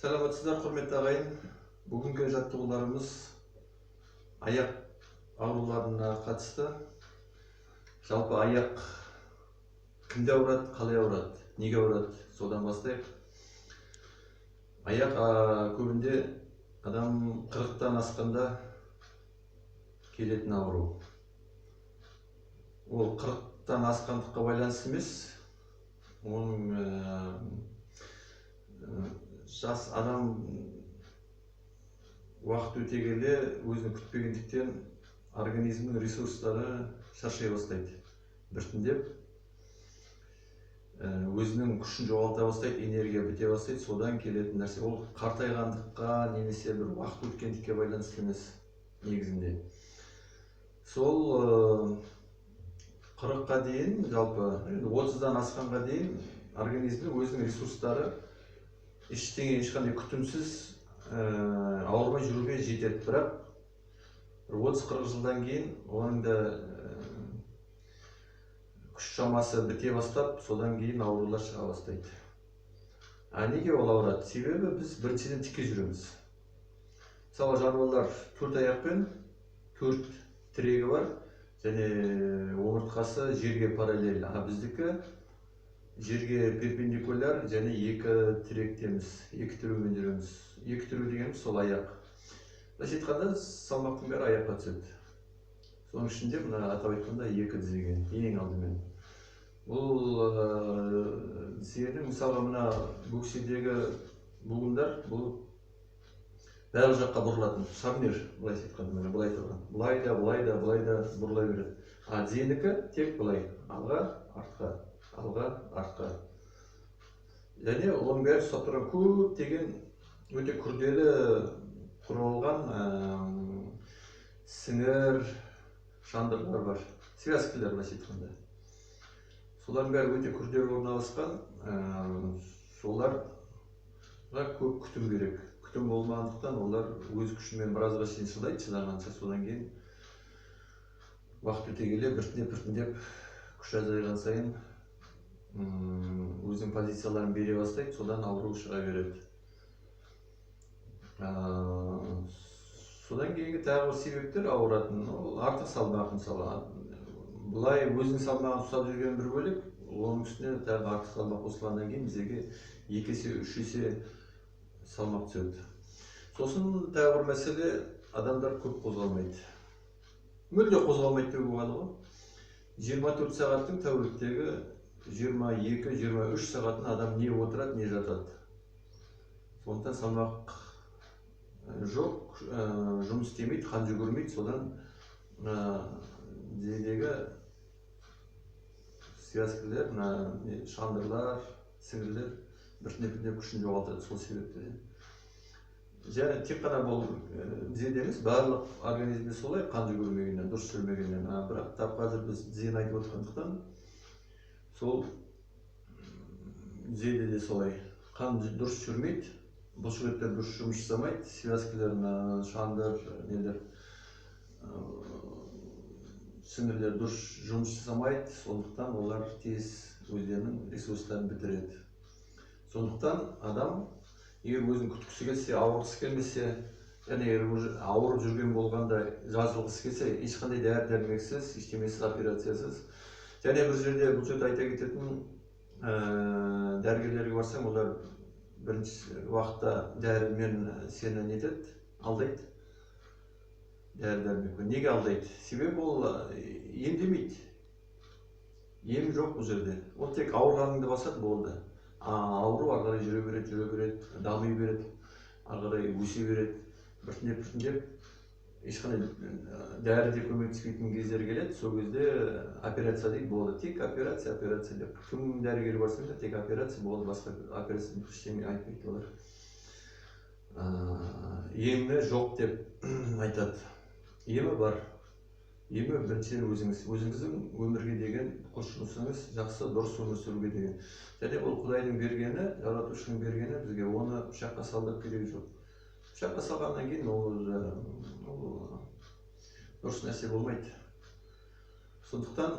Саламатсыздар, құрметті ағайын. Бүгінгі жаттығуларымыз аяқ ауруларына қатысты. Жалпы аяқ кімде ауырады, қалай ауырады, неге ауырады, содан бастайық. Аяқ көбінде адам 40-тан асқанда келетін ауру. Ол 40-тан асқандыққа байланысты емес, оның жас адам уақыт өте келе өзін күтпегендіктен организмнің ресурстары шаршай бастайды. Біртіндеп өзінің күшін жоғалта бастайды, энергия біте бастайды. Содан келетін нәрсе ол қартайғандыққа немесе бір уақыт өткендікке байланысты емес негізінде. Сол 40-қа дейін, жалпы 30-дан асқанға дейін организмнің өзінің ресурстары ешқандай күтімсіз ауырмай жүруге жетеді. Бірақ 30-40 жылдан кейін оның да күш шамасы біте бастап, содан кейін аурулар шыға бастайды. Неге ол ауырады? Себебі біз біріншіден тіке жүреміз. Мысалы, жануарлар 4 аяқпен 4 тірегі бар және омыртқасы жерге параллель. Біздікі жерге перпендикуляр және 2 тіректеміз, 2 тіреумен жүреміз. 2 тіреу дегеніміз сол аяқ. Былайша айтқанда салмақтың бәрі аяққа түседі. Соның ішінде мына атап айтқанда 2 тізеге ең алдымен. Бұл тізенің мысалға мына бөкседегі буындар бұл бәрі жаққа бұрылатын. Шарнир, былайша айтқанда былай тұрған. Былай да бұрылай береді. Тізенікі тек былай, алға, артқа. Алға, артқа. Және оның бәрі ұстап тұрған көптеген өте күрделі құралған сіңір, шандырлар бар. Связкілер, былайша айтқанда. Солардың бәрі өте күрделі орналасқан. Соларға көп күтім керек. Күтім болмағандықтан олар өз күшімен біразға шейін шыдайды, шыдағанша. Содан кейін уақыт өте келе біртіндеп күш азайған сайын өзінің позицияларын бере бастайды, содан ауру шыға береді. Содан кейінгі тағы себептер ауыратын, артық салмақ мысалы. Бұлай өзінің салмағын ұстап жүрген бір бөлек, оның үстіне тағы артық салмақ қосылғаннан кейін бізге 2 есе, 3 есе салмақ түседі. Сосын тағы бір мәселе, адамдар көп қозғалмайды. Мүлде қозғалмайды деуге болады ғой. 24 сағаттың тәуліктегі 22-23 сағатын адам не отырады, не жатады. Сондықтан салмақ жоқ, жұмыс істемейді, қан жүгірмейді. Содан тізедегі связкілер, шандырлар, сіңірлер біртіндеп күшін жоғалтады сол себептен. Және тек қана бұл тізеде емес, барлық организмде солай, қан жүгірмегеннен, дұрыс жүрмегеннен. Бірақ тап қазір біз тізені айтып отырғандықтан сол тізеде де солай. Қан дұрыс жүрмейді, бұлшықеттер дұрыс жұмыс жасамайды, связкілер, шандыр, сіңірлер дұрыс жұмыс жасамайды, сондықтан олар тез өздерінің ресурстарын бітіреді. Сондықтан адам егер өзін күткісі келсе, ауырғысы келмесе, және ауырып жүрген болғанда жазылғысы келсе, ешқандай дәрі-дәрмексіз, ештемесіз, операциясыз. Және бір жерде бұл жерде айта кететін дәрігерлерге барсаң, олар бірінші уақытта дәрімен сені нетеді, алдайды. Дәрі-дәрмекпен. Неге алдайды? Себебі ол емдемейді. Ем жоқ бұл жерде. Ол тек ауырғаныңды басады, болды. Ауру ары қарай жүре береді, дами береді, ары қарай өсе береді. Біртіндеп ешқандай дәрі де көмектеспейтін кездер келеді. Сол кезде операция дейді, болды. Тек операция деп. Кім дәрігер барсаң да тек операция болды, басқа операция ештеңе айтпайды олар. Емі жоқ деп айтады. Емі бар. Емі біріншіден өзіңіздің өмірге деген құлшынысыңыз жақсы, дұрыс өмір сүруге деген. Және бұл Құдайдың бергені, Жаратушының бергені, бізге оны пышаққа салдырып керегі жоқ. Пышаққа салғаннан кейін ол дұрыс нәрсе болмайды. Сондықтан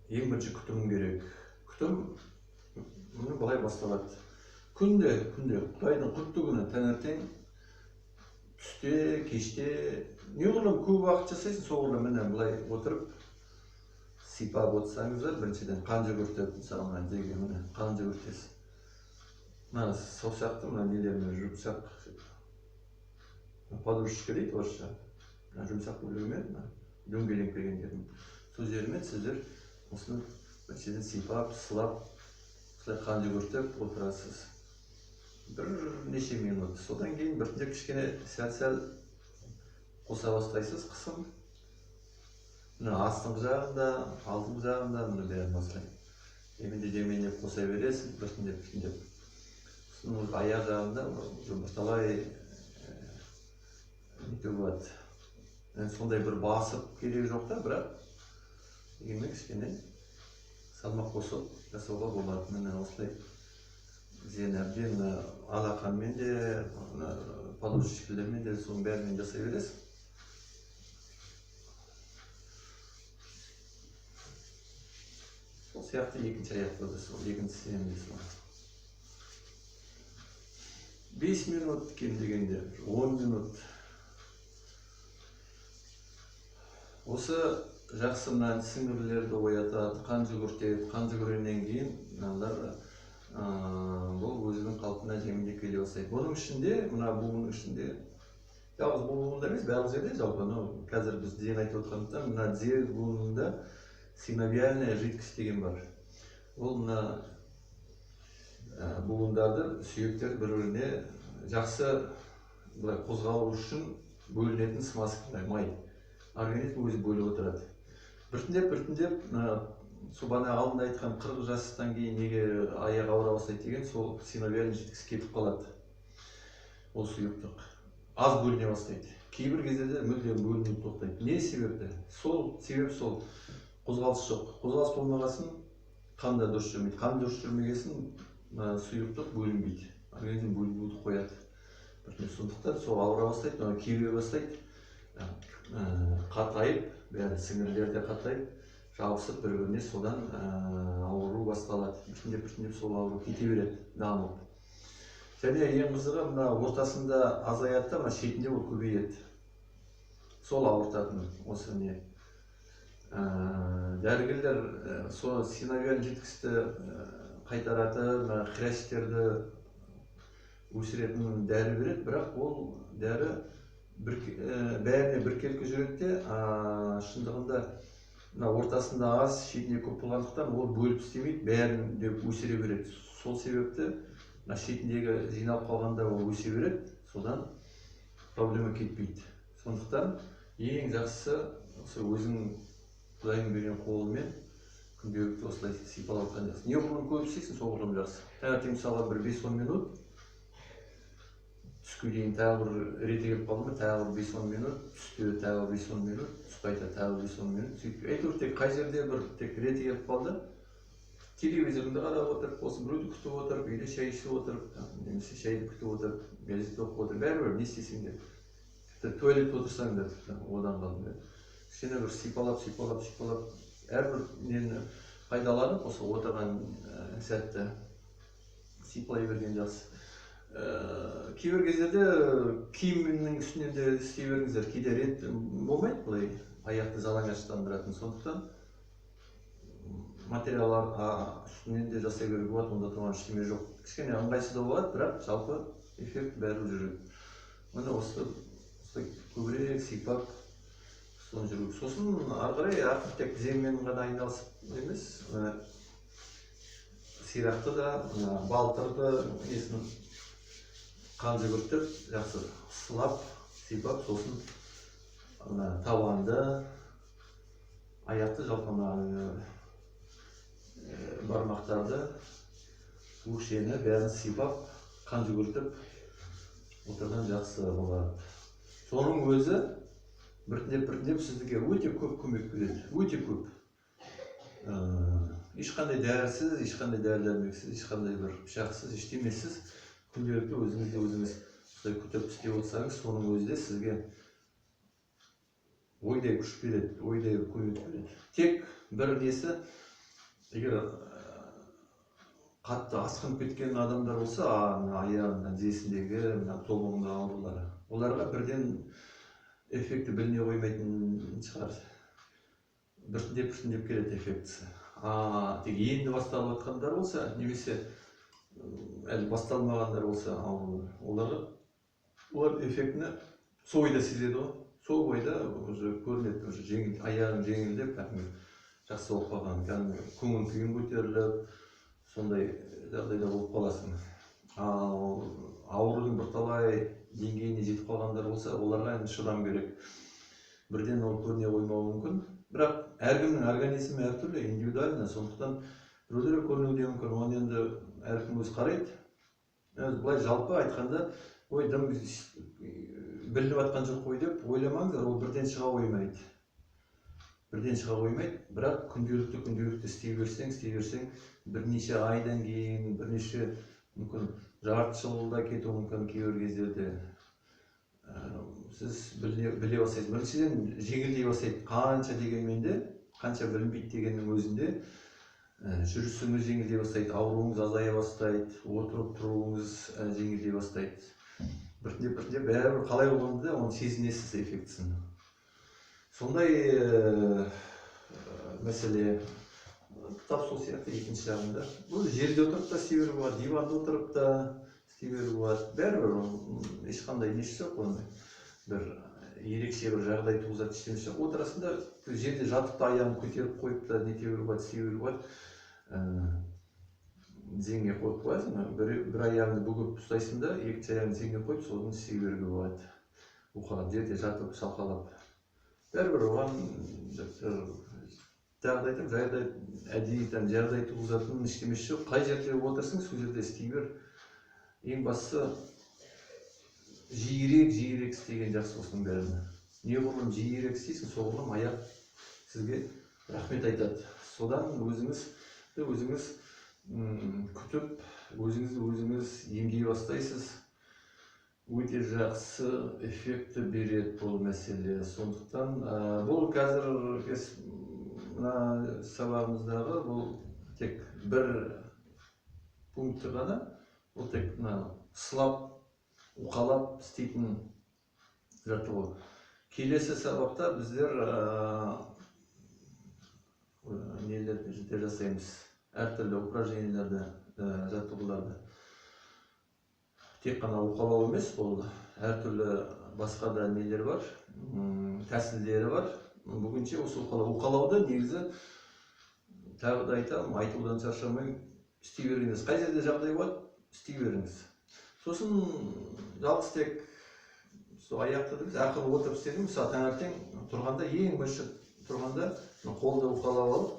ең бірінші күтім керек. Күтім былай басталады. күнде құдайдың құтты күні таңертең түсте кеште неғұрлым көп уақыт жасайсың соғұрлым міне былай отырып сипап отырсаңыздар біріншіден қан жүгіртіп мысалы мына жерге міне қан жүгіртесіз мына саусақты мына нелермен жұмсақ подушечка дейді орысша мына жұмсақ бөлігімен мына дөңгелек деген жерін сол жерімен сіздер осыны біріншіден сипап сылап осылай қан жүгіртіп отырасыз бірнеше минут. Содан кейін біртіндеп кішкене сәл қоса бастайсыз қысым. Мына астыңғы жағында, алдыңғы жағында мына бәрін осылай. Демендеп қоса бересіз, біртіндеп. Сосын аяқ жағында бірталай нете болады. Сондай бір басып керегі жоқ та, бірақ дегенмен кішкене салмақ қосып жасауға болады. Міне осылай әбден алақанмен де, подушечкалармен де соның бәрімен жасай бересіз. Сол сияқты екінші аяқта да сол, екіншісі де сол. 5 минут кем дегенде 10 минут. Осы жақсы мына сіңірлерді оятады, қан жүгіртеді, қан жүгіргеннен кейін мыналар бұл өзінің қалпына жемінде келе бастайды. Бұның ішінде, мына буынның ішінде, жалғыз бұл буында емес, барлық жерде жалпы, қазір біз деген айтып отырғандықтан, мына тізер буынында синовиальная жидкость деген бар. Ол мына буындарды, сүйектерді бір-біріне жақсы қозғалу үшін бөлінетін смазка, май. Организм өзі бөліп отырады. Біртіндеп Субана алдында айтқан 40 жастан кейін неге аяқ ауыра бастайды деген сол синовиальный жидкость кетіп қалады. Ол сұйықтық аз бөліне бастайды. Кейбір кездерде мүлдем бөлініп тоқтайды. Не себепті? Себеп сол қозғалыс жоқ. Қозғалыс болмағасын қан да дұрыс жүрмейді. Қан дұрыс жүрмегесін сұйықтық бөлінбейді. Организм бөлінуді қояды. Сондықтан сол ауыра бастайды, кеуе бастайды. Қатайып, бәрі сіңірлер де қатайып, жабысып бір-біріне содан ауру басталады. Біртіндеп сол ауру кете береді, дамып. Және ең қызығы мына ортасында азаяды да, шетінде ол көбейеді. Сол ауыртатын осы не. Дәрігерлер сол синовиальный жидкостьті қайтаратын, хрящтерді өсіретін дәрі береді, бірақ ол дәрі бәріне біркелкі жүреді де, шындығында ортасында аз, шетінде көп болғандықтан ол бөліп істемейді, бәрін деп өсіре береді. Сол себепті шетіндегі жиналып қалғанда ол өсе береді, содан проблема кетпейді. Сондықтан ең жақсысы өзің Құдайдың берген қолымен күнделікті осылай сипалап жатқан жақсы. Неғұрлым көп істейсің, соғұрлым жақсы. Таңертең мысалға бір 5-10 минут, түске дейін тағы бір реті келіп қалды ма, тағы бір 5-10 минут, түсте тағы 5-10 минут, түс қайта тағы 5-10 минут. Сөйтіп әйтеуір тек қай жерде бір тек реті келіп қалды, телевизорды қарап отырып, осы біреуді күтіп отырып, үйде шай ішіп отырып, немесе шайды күтіп отырып, газет оқып отырып, бәрібір не істесең де. Тіпті туалетте отырсаң да одан қалды. Кішкене бір сипалап, әрбір нені пайдаланып, осы отырған сәтті сипалай берген жақсы. Кейбір кездерде киімнің үстінен де істей беріңіздер, кейде рет болмайды бұлай аяқты жалаңаштандыратын. Сондықтан материалдар үстінен де жасай беруге болады, онда тұрған ештеме жоқ. Кішкене ыңғайсыз да болады, бірақ жалпы эффект бәрі жүреді. Міне осы көбірек сипап соны жүру. Сосын ары қарай артық тек тіземмен ғана айналысып емес, сирақты да, балтырды несін қан жүгіртіп, жақсы сылап, сипап, сосын табанды, аяқты жалпы бармақтарды, өкшені бәрін сипап, қан жүгіртіп отырған жақсы болады. Соның өзі біртіндеп сіздерге өте көп көмек береді, өте көп. Ешқандай дәрісіз, ешқандай дәрі-дәрмексіз, ешқандай бір пышақсыз, ештемесіз күнделікті өзіңіз күтіп істеп отырсаңыз, соның өзі де сізге ойдай күш береді, ойдай көмек береді. Тек бір несі, егер қатты асқынып кеткен адамдар болса, аяғында тізесіндегі тобыңдағы аурулары, оларға бірден эффекті біліне қоймайтын шығар. Біртіндеп келеді эффектісі. Тек енді басталып жатқандар болса, немесе әлі басталмағандар болса аурулар, олар эффектіні сол бойда сезеді ғой. Сол бойда уже көрінеді, уже жеңіл, аяғың жеңілдеп, жақсы болып қалған, кәдімгі көңіл күйің көтеріліп, сондай жағдайда болып қаласың. Ал аурудың бірталай деңгейіне жетіп қалғандар болса, оларға енді шыдам керек. Бірден ол көріне қоймауы мүмкін. Бірақ әркімнің организмі әртүрлі, индивидуально, сондықтан біреулерге көрінуі мүмкін. Оны енді әркім өзі қарайды. Былай жалпы айтқанда, ой, дым білініп жатқан жоқ қой деп ойламаңыздар, ол бірден шыға қоймайды. Бірақ күнделікті істей берсең, бірнеше айдан кейін, бірнеше мүмкін жарты жылда кетуі мүмкін кейбір кездерде. Сіз біле бастайсыз. Біріншіден жеңілдей бастайды. Қанша дегенмен де, қанша білінбейді дегеннің өзінде жүрісіңіз жеңілдей бастайды, ауруыңыз азая бастайды, отырып тұруыңыз жеңілдей бастайды. Біртіндеп бәрібір қалай болғанда оны сезінесіз эффектісін. Сондай мәселе тап сол сияқты екінші жағында. Бұл жерде отырып та істей беруге болады, диванда отырып та істей беруге болады. Бәрібір ешқандай несі жоқ, оны бір ерекше бір жағдай туғызатын ештеңесі жоқ. Отырасында жерде жатып та аяғын көтеріп қойып та нете беруге болады, істей беруге болады. Тізеңе қойып қоясың, бір аяғыңды бүгіп ұстайсың да, екінші аяғыңды тізеңе қойып, соны істей беруге болады. Уқалап, жерде жатып, шалқалап. Бәрібір оған жағдай, әдейі жағдай туғызатын ештемесі жоқ. Қай жерде отырсың, сол жерде істей бер. Ең бастысы жиірек істеген жақсы осының бәріне. Неғұрлым жиірек істейсің, соғұрлым аяқ сізге рахмет айтады. Содан өзіңіз күтіп, өзіңіз емдей бастайсыз. Өте жақсы эффекті береді бұл мәселе. Сондықтан бұл қазір мына сабағымыздағы бұл тек бір пункті ғана, бұл тек сылап, уқалап істейтін жаттығу. Келесі сабақта біздер нелерді жасаймыз, әртүрлі упражненияларды, жаттығуларды. Тек қана уқалау емес, бұл әртүрлі басқа да нелер бар, тәсілдері бар. Бүгінше осы уқалауды негізі тағы да айтамын, айтудан шаршамай істей беріңіз. Қай жерде жағдай болады, істей беріңіз. Сосын жалғыз тек аяқты ақылы отырып істедім. Мысалы таңертең тұрғанда, ең бірінші тұрғанда қолды уқалап алып,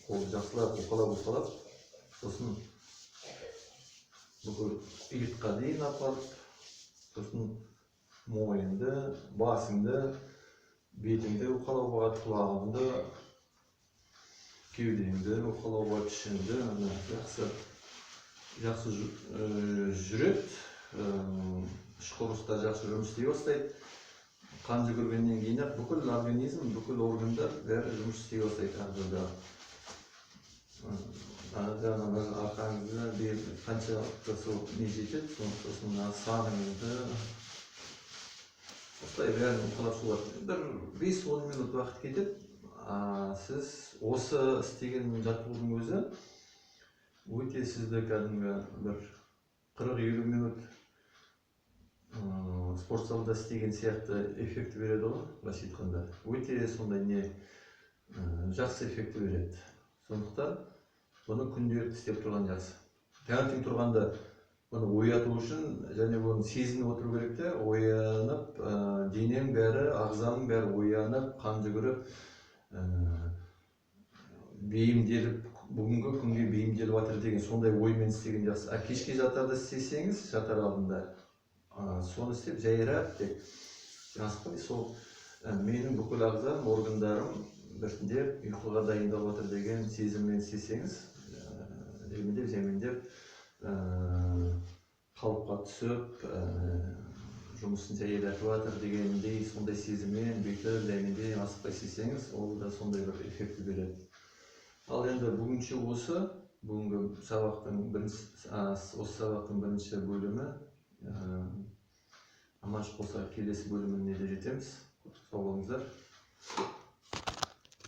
қолды жақсылап уқалап, сосын бүкіл иыққа дейін апарып, сосын мойынды, басыңды, бетіңді уқалауға, құлағыңды, кеудеңді уқалауға, ішіңді жақсы жүреді. Іш құрылыстар жақсы жұмыс істей бастайды. Қан жүгіргеннен кейін бүкіл организм, бүкіл органдар бәрі жұмыс істей бастайды. Арқаңызды қаншалықты сол не жетеді, сосын саныңызды осылай бәрін уқалап соларды. Бір 5-10 минут уақыт кетеді. Сіз осы істеген жаттығудың өзі өте сізді кәдімгі бір 40-50 минут спорт залда істеген сияқты эффекті береді ғой, былайша айтқанда. Өте сондай не жақсы эффекті береді. Сондықтан бұны күнделікті істеп тұрған жақсы. Таңертең тұрғанда бұны ояту үшін және бұны сезініп отыру керек те, оянып, денең бәрі, ағзаның бәрі оянып, қан жүгіріп, бейімделіп, бүгінгі күнге бейімделіп жатыр деген сондай оймен істеген жақсы. Кешке жатарда істесеңіз, жатар алдында соны істеп жайырақ тек асықпай, сол менің бүкіл ағзам, органдарым біртіндеп ұйқыға дайындалып жатыр деген сезіммен істесеңіз, жемендеп қалыпқа түсіп, жұмысын жайыратып жатыр дегендей сондай сезіммен бүйтіп жемендей асықпай істесеңіз, ол да сондай бір эффекті береді. Ал енді бүгінше осы, Бүгінгі осы сабақтың бірінші бөлімі. Аманшылық болса келесі бөліміне де жетеміз. Сау болыңыздар.